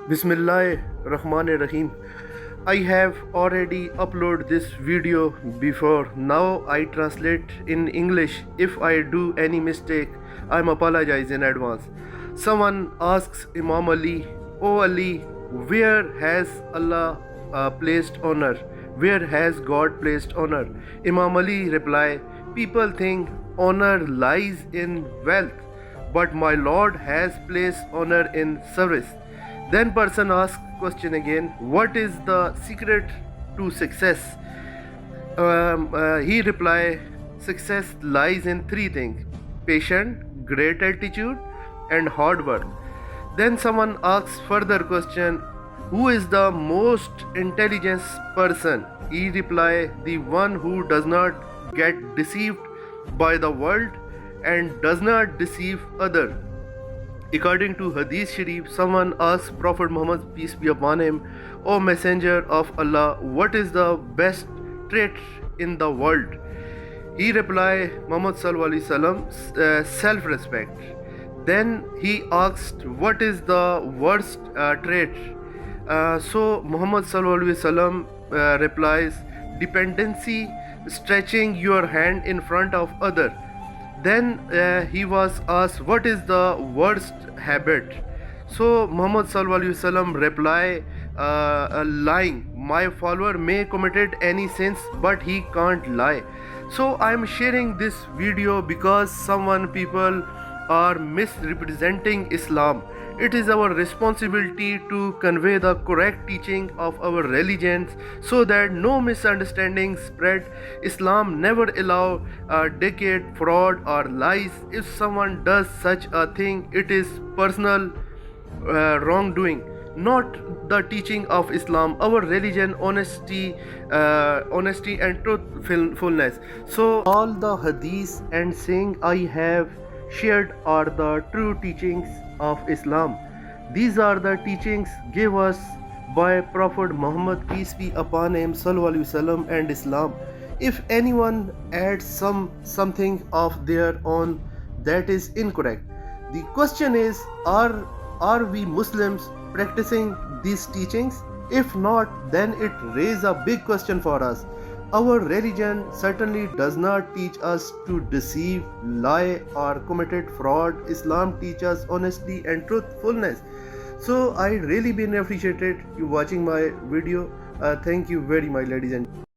Bismillah Rahman Rahim. I have already uploaded this video before. Now I translate in English. If I do any mistake, I'm apologize in advance. Someone asks Imam Ali, "Oh Ali, where has Allah placed honor? Where has God placed honor?" Imam Ali reply, "People think honor lies in wealth, but my Lord has placed honor in service." Then person asks question again, "What is the secret to success?" He reply, "Success lies in three things: patient, great attitude, and hard work." Then someone asks further question, "Who is the most intelligent person?" He reply, "The one who does not get deceived by the world and does not deceive other." According to Hadith Sharif, someone asked Prophet Muhammad, peace be upon him, "O Messenger of Allah, what is the best trait in the world?" He replied, Muhammad sallallahu alaihi wasallam, self-respect. Then he asked, "What is the worst trait?" So Muhammad sallallahu alaihi wasallam replies, "Dependency, stretching your hand in front of other." Then he was asked, "What is the worst habit?" So Muhammad sallallahu alaihi wasallam reply, "Lying. My follower may committed any sins, but he can't lie." So I am sharing this video because people are misrepresenting Islam. It is our responsibility to convey the correct teaching of our religions so that no misunderstandings spread. Islam never allow deceit, fraud or lies. If someone does such a thing, it is personal wrongdoing, not the teaching of Islam, our religion, honesty and truthfulness. So all the hadiths and saying I have shared are the true teachings of Islam. These are the teachings given us by Prophet Muhammad, peace be upon him, sallallahu alaihi wasallam, and Islam. If anyone adds something of their own, that is incorrect. The question is, are we Muslims practicing these teachings? If not, then it raises a big question for us. Our religion certainly does not teach us to deceive, lie or committed fraud. Islam teaches honesty and truthfulness. So I really been appreciated you watching my video. Thank you very much, ladies and